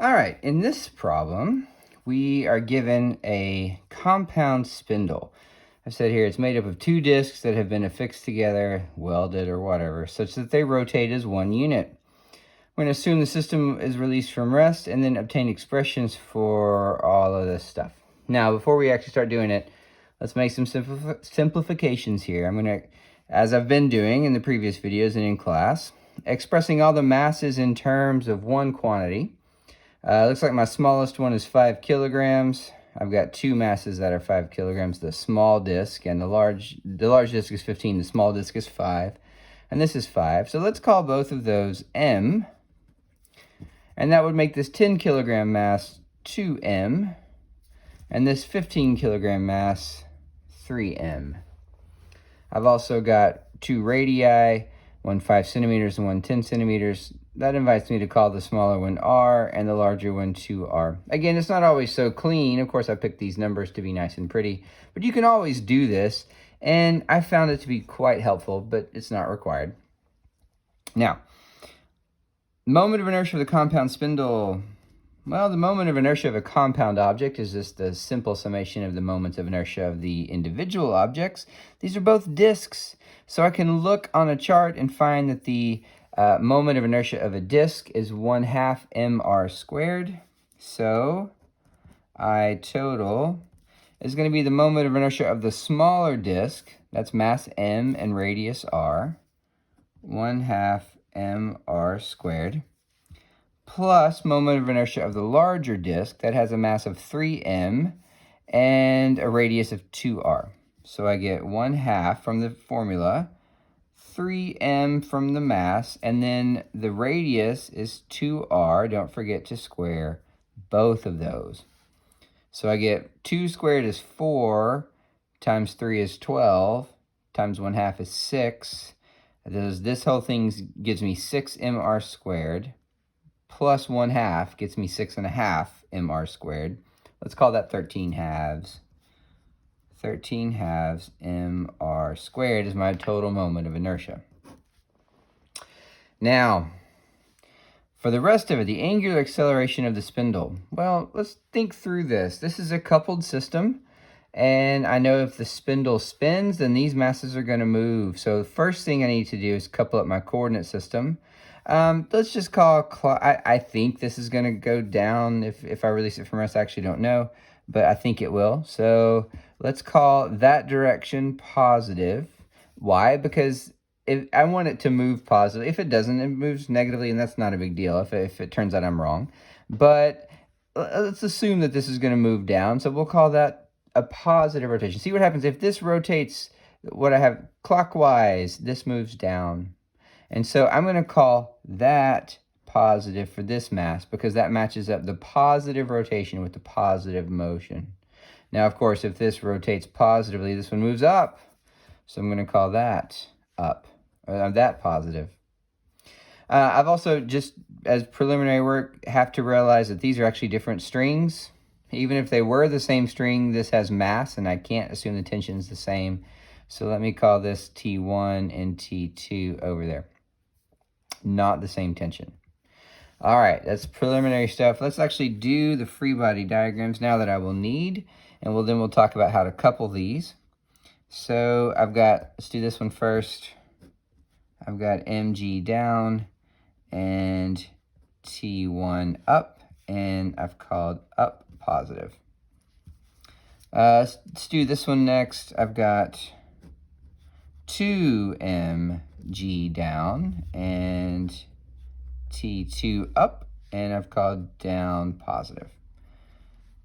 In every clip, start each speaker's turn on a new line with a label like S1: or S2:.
S1: All right, in this problem, we are given a compound spindle. I said here it's made up of two discs that have been affixed together, welded or whatever, such that they rotate as one unit. We're going to assume the system is released from rest and then obtain expressions for all of this stuff. Now, before we actually start doing it, let's make some simplifications here. I'm going to, as I've been doing in the previous videos and in class, expressing all the masses in terms of one quantity. Looks like my smallest one is 5 kilograms. I've got two masses that are 5 kilograms, the small disc and the large disc is 15, the small disc is 5, and this is 5. So let's call both of those M, and that would make this 10 kilogram mass 2M, and this 15 kilogram mass 3M. I've also got two radii, one 5 centimeters and one 10 centimeters. That invites me to call the smaller one R and the larger one 2R. Again, it's not always so clean. Of course, I picked these numbers to be nice and pretty, but you can always do this, and I found it to be quite helpful, but it's not required. Now, moment of inertia of the compound spindle. Well, the moment of inertia of a compound object is just the simple summation of the moments of inertia of the individual objects. These are both disks, so I can look on a chart and find that the moment of inertia of a disk is 1/2 mr squared. So I total is going to be the moment of inertia of the smaller disk, that's mass m and radius r, 1/2 mr squared, plus moment of inertia of the larger disk that has a mass of 3m and a radius of 2r. So I get 1/2 from the formula, 3m from the mass, and then the radius is 2r. Don't forget to square both of those. So I get 2 squared is 4, times 3 is 12, times 1/2 is 6. This whole thing gives me 6 mr squared, plus 1/2 gets me 6.5 mr squared. Let's call that 13 halves. 13 halves mr squared is my total moment of inertia. Now, for the rest of it, the angular acceleration of the spindle. Well, let's think through this. This is a coupled system, and I know if the spindle spins, then these masses are going to move. So the first thing I need to do is couple up my coordinate system. Let's just call, I think this is going to go down if I release it from rest. I actually don't know, but I think it will. So let's call that direction positive. Why? Because I want it to move positively. If it doesn't, it moves negatively, and that's not a big deal if it turns out I'm wrong. But let's assume that this is going to move down, so we'll call that a positive rotation. See what happens if this rotates, what I have clockwise, this moves down. And so I'm going to call that positive for this mass because that matches up the positive rotation with the positive motion. Now, of course, if this rotates positively, this one moves up. So I'm going to call that up, or that positive. I've also, just as preliminary work, have to realize that these are actually different strings. Even if they were the same string, this has mass, and I can't assume the tension is the same. So let me call this T1 and T2 over there. Not the same tension. All right, that's preliminary stuff. Let's actually do the free body diagrams now that I will need, and then we'll talk about how to couple these. So let's do this one first. I've got mg down and T1 up, and I've called up positive. Let's do this one next. I've got 2mg down and T2 up, and I've called down positive.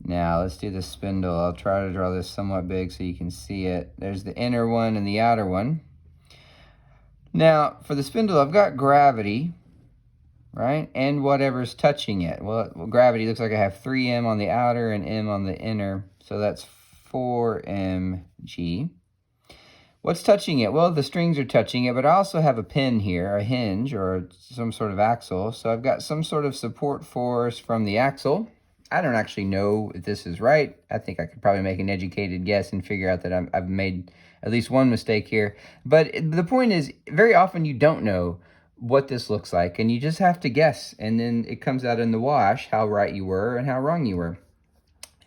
S1: Now let's do the spindle. I'll try to draw this somewhat big so you can see it. There's the inner one and the outer one. Now for the spindle, I've got gravity, right? And whatever's touching it. Well, gravity looks like I have 3m on the outer and m on the inner, so that's 4mg. What's touching it? Well, the strings are touching it, but I also have a pin here, a hinge, or some sort of axle. So I've got some sort of support force from the axle. I don't actually know if this is right. I think I could probably make an educated guess and figure out that I've made at least one mistake here. But the point is, very often you don't know what this looks like, and you just have to guess, and then it comes out in the wash how right you were and how wrong you were.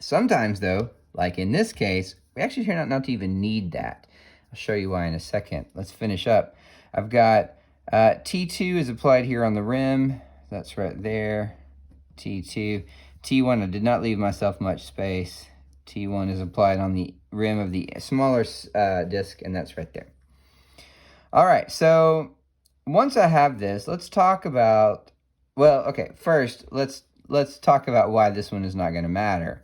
S1: Sometimes, though, like in this case, we actually turn out not to even need that. I'll show you why in a second. Let's finish up. I've got T2 is applied here on the rim. That's right there. T2. T1, I did not leave myself much space. T1 is applied on the rim of the smaller disc, and that's right there. All right, so once I have this, let's talk about, well, okay, first, let's talk about why this one is not going to matter.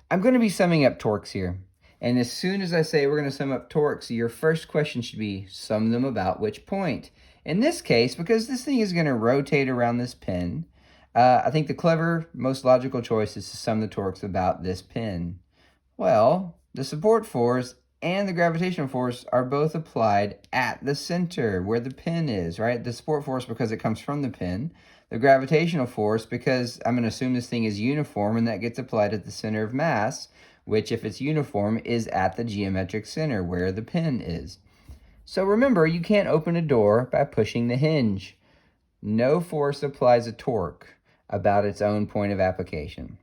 S1: I'm going to be summing up torques here. And as soon as I say we're going to sum up torques, your first question should be, sum them about which point? In this case, because this thing is going to rotate around this pin, I think the clever, most logical choice is to sum the torques about this pin. Well, the support force and the gravitational force are both applied at the center where the pin is, right? The support force because it comes from the pin. The gravitational force because I'm going to assume this thing is uniform and that gets applied at the center of mass, which if it's uniform is at the geometric center where the pin is. So remember, you can't open a door by pushing the hinge. No force applies a torque about its own point of application.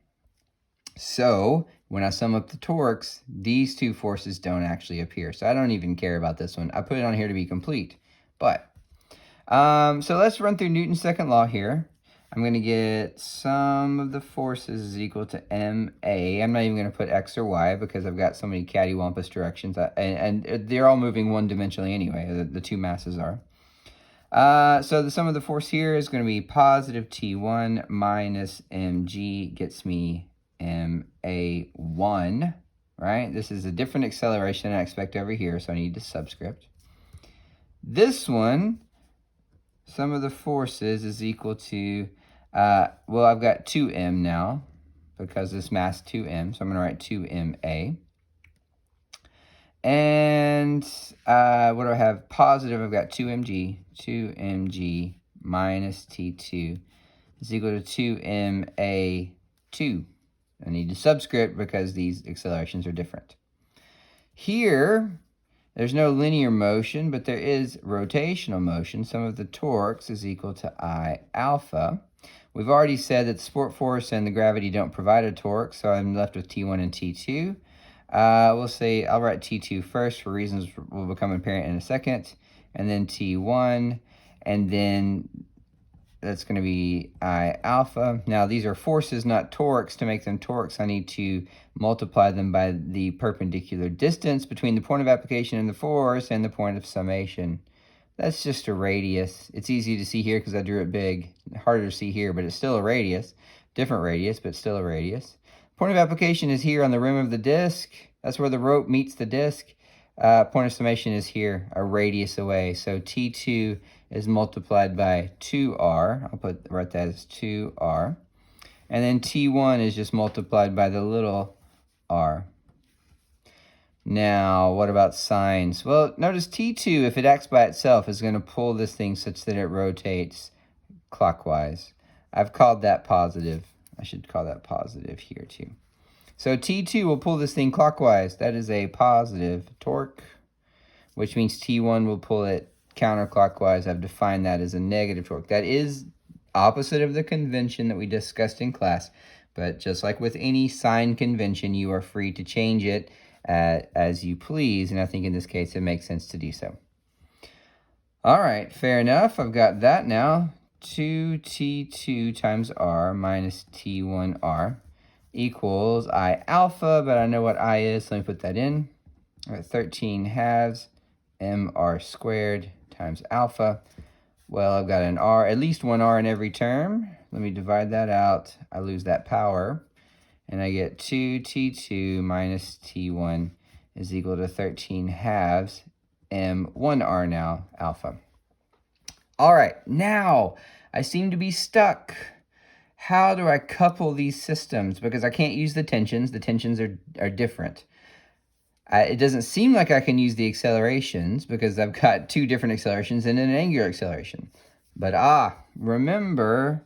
S1: So when I sum up the torques, these two forces don't actually appear. So I don't even care about this one. I put it on here to be complete. But, so let's run through Newton's second law here. I'm going to get sum of the forces is equal to ma. I'm not even going to put x or y because I've got so many cattywampus directions. And they're all moving one-dimensionally anyway, the two masses are. So the sum of the force here is going to be positive T1 minus mg gets me ma1, right? This is a different acceleration than I expect over here, so I need the subscript. This one, sum of the forces is equal to, well, I've got 2m now because this mass 2m, so I'm going to write 2ma. And what do I have? Positive, I've got 2mg minus T2 is equal to 2ma2. I need the subscript because these accelerations are different. Here, there's no linear motion, but there is rotational motion. Sum of the torques is equal to I alpha. We've already said that the support force and the gravity don't provide a torque, so I'm left with T1 and T2. We'll say I'll write T2 first for reasons will become apparent in a second, and then T1, and then that's going to be I alpha. Now, these are forces, not torques. To make them torques, I need to multiply them by the perpendicular distance between the point of application and the force and the point of summation. That's just a radius. It's easy to see here because I drew it big. Harder to see here, but it's still a radius. Different radius, but still a radius. Point of application is here on the rim of the disc. That's where the rope meets the disc. Point of summation is here, a radius away. So T2 is multiplied by 2r. I'll write that as 2r. And then T1 is just multiplied by the little r. Now, what about sines? Well, notice T2, if it acts by itself, is going to pull this thing such that it rotates clockwise. I've called that positive. I should call that positive here too. So T2 will pull this thing clockwise. That is a positive torque, which means T1 will pull it counterclockwise. I've defined that as a negative torque. That is opposite of the convention that we discussed in class, but just like with any sign convention, you are free to change it as you please, and I think in this case it makes sense to do so. All right, fair enough. I've got that now. 2T2 times r minus T1r equals I alpha, but I know what I is, so let me put that in. All right, 13 halves mr squared times alpha. Well, I've got an r, at least one r in every term. Let me divide that out. I lose that power, and I get 2T2 minus T1 is equal to 13 halves m1r now, alpha. All right, now I seem to be stuck. How do I couple these systems? Because I can't use the tensions. The tensions are different. It doesn't seem like I can use the accelerations because I've got two different accelerations and an angular acceleration. But remember,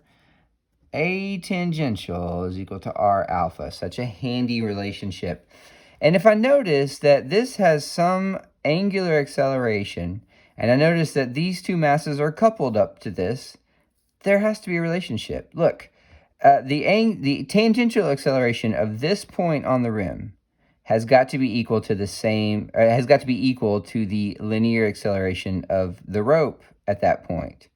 S1: A tangential is equal to R alpha. Such a handy relationship. And if I notice that this has some angular acceleration And I notice that these two masses are coupled up to this. There has to be a relationship. Look, the tangential acceleration of this point on the rim has got to be equal to the linear acceleration of the rope at that point.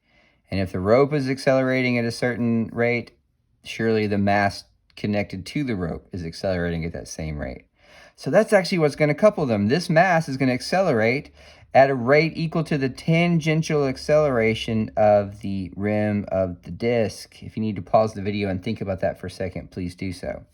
S1: And if the rope is accelerating at a certain rate, surely the mass connected to the rope is accelerating at that same rate. So that's actually what's going to couple them. This mass is going to accelerate at a rate equal to the tangential acceleration of the rim of the disc. If you need to pause the video and think about that for a second, please do so.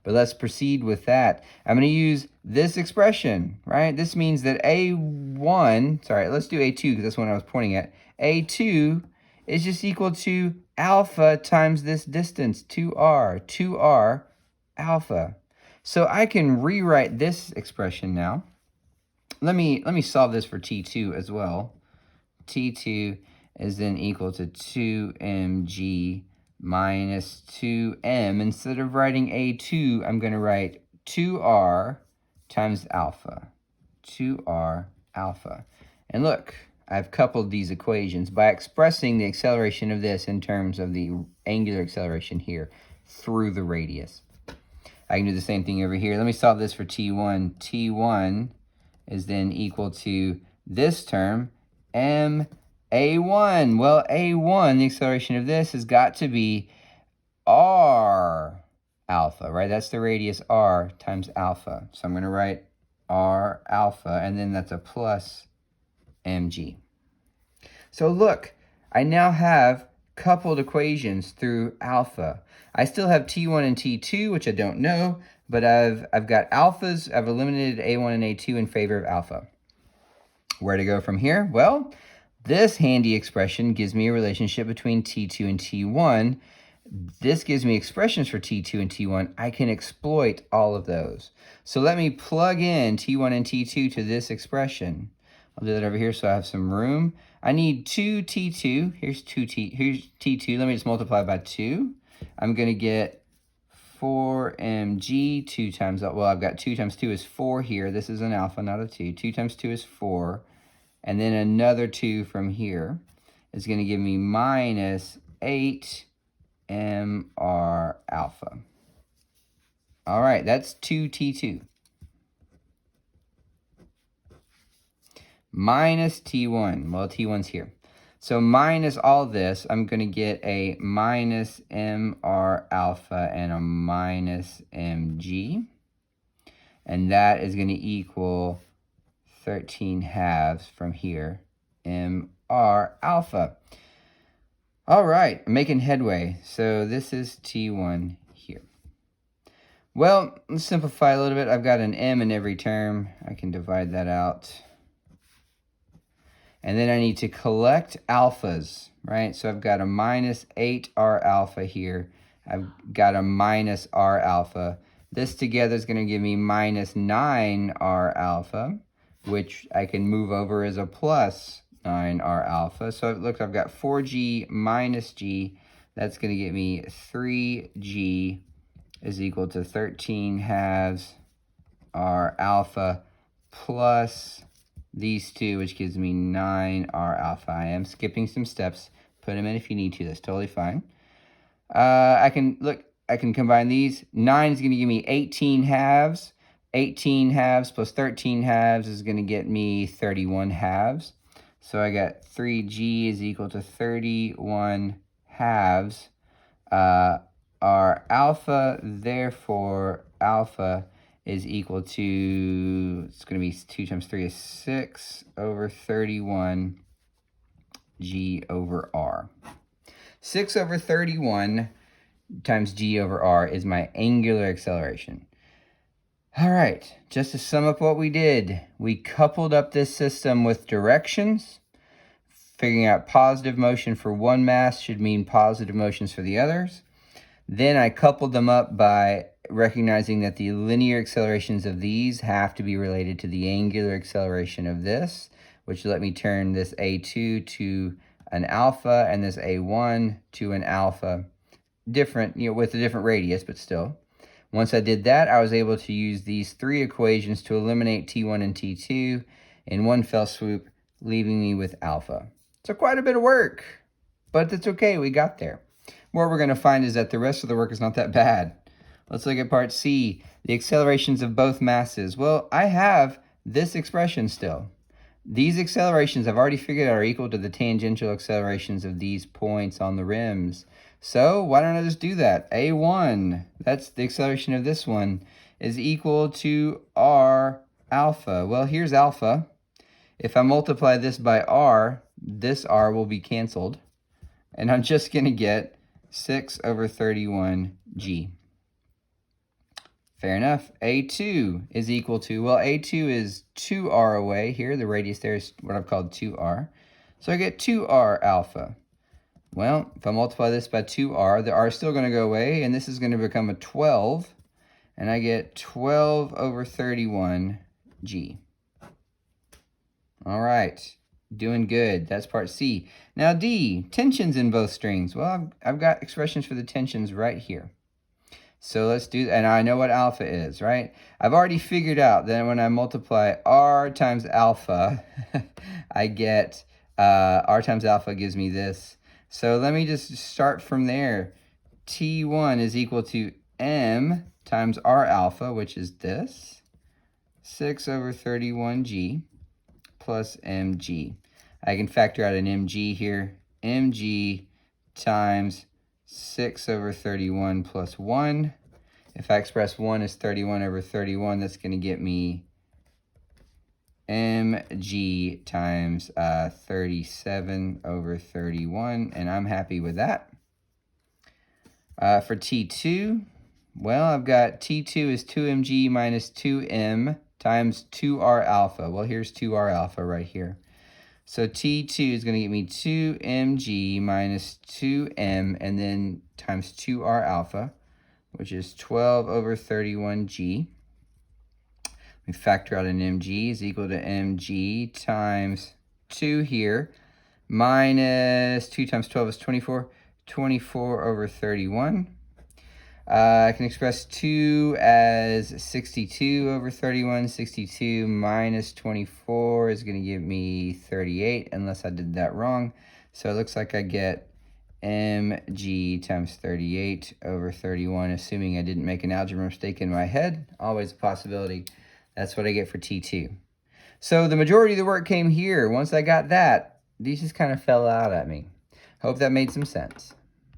S1: But let's proceed with that. I'm going to use this expression, right? This means that A1, sorry, let's do A2 because that's what I was pointing at. A2 is just equal to alpha times this distance, 2r alpha. So I can rewrite this expression now. Let me solve this for T2 as well. T2 is then equal to 2mg minus 2m. Instead of writing A2, I'm going to write 2r times alpha. 2r alpha. And look, I've coupled these equations by expressing the acceleration of this in terms of the angular acceleration here through the radius. I can do the same thing over here. Let me solve this for T1. T1 is then equal to this term, ma1. Well, a1, the acceleration of this, has got to be r alpha, right? That's the radius r times alpha. So I'm going to write r alpha, and then that's a plus mg. So look, I now have coupled equations through alpha. I still have T1 and T2, which I don't know, but I've got alphas. I've eliminated A1 and A2 in favor of alpha. Where to go from here? Well, this handy expression gives me a relationship between T2 and T1. This gives me expressions for T2 and T1. I can exploit all of those. So let me plug in T1 and T2 to this expression. I'll do that over here so I have some room. I need 2T2. Here's T2. Let me just multiply by 2. I'm going to get 4mg, 2 times, well, I've got 2 times 2 is 4 here. This is an alpha, not a 2. 2 times 2 is 4. And then another 2 from here is going to give me minus 8 mr alpha. All right, that's 2T2. Minus T1. Well, T1's here. So minus all this, I'm going to get a minus mr alpha and a minus mg. And that is going to equal 13 halves from here, mr alpha. All right, I'm making headway. So this is T1 here. Well, let's simplify a little bit. I've got an m in every term. I can divide that out. And then I need to collect alphas, right? So I've got a minus 8r alpha here. I've got a minus r alpha. This together is going to give me minus 9r alpha, which I can move over as a plus 9r alpha. So look, I've got 4g minus g. That's going to get me 3g is equal to 13 halves r alpha plus these two, which gives me 9r alpha. I am skipping some steps. Put them in if you need to. That's totally fine. I can combine these. 9 is going to give me 18 halves. 18 halves plus 13 halves is going to get me 31 halves. So I got 3g is equal to 31 halves. R alpha, therefore, alpha is equal to, it's going to be 2 times 3 is 6 over 31 g over r. 6 over 31 times g over r is my angular acceleration. All right, just to sum up what we did, we coupled up this system with directions. Figuring out positive motion for one mass should mean positive motions for the others. Then I coupled them up by recognizing that the linear accelerations of these have to be related to the angular acceleration of this, which let me turn this A2 to an alpha and this A1 to an alpha. Different, with a different radius, but still. Once I did that, I was able to use these three equations to eliminate T1 and T2 in one fell swoop. leaving me with alpha. So quite a bit of work, but it's okay, we got there. What we're going to find is that the rest of the work is not that bad. Let's look at part C, the accelerations of both masses. Well, I have this expression still. These accelerations I've already figured out are equal to the tangential accelerations of these points on the rims. So why don't I just do that? A1, that's the acceleration of this one, is equal to r alpha. Well, here's alpha. If I multiply this by r, this r will be canceled. And I'm just going to get 6 over 31g. Fair enough. A2 is equal to, well, A2 is 2r away here. The radius there is what I've called 2r. So I get 2r alpha. Well, if I multiply this by 2r, the r is still going to go away, and this is going to become a 12. And I get 12 over 31g. All right. Doing good. That's part C. Now D, tensions in both strings. Well, I've got expressions for the tensions right here. So let's do that. And I know what alpha is, right? I've already figured out that when I multiply r times alpha, I get r times alpha gives me this. So let me just start from there. T1 is equal to m times r alpha, which is this, 6 over 31g plus mg. I can factor out an mg here. mg times 6 over 31 plus 1. If I express 1 as 31 over 31, that's going to get me mg times 37 over 31, and I'm happy with that. For T2, well, I've got T2 is 2mg minus 2m times 2r alpha. Well, here's 2r alpha right here. So T2 is going to give me 2mg minus 2m and then times 2r alpha, which is 12 over 31g. We factor out an mg is equal to mg times 2 here, minus 2 times 12 is 24, 24 over 31. I can express 2 as 62 over 31. 62 minus 24 is going to give me 38, unless I did that wrong. So it looks like I get mg times 38 over 31, assuming I didn't make an algebra mistake in my head. Always a possibility. That's what I get for T2. So the majority of the work came here. Once I got that, these just kind of fell out at me. Hope that made some sense.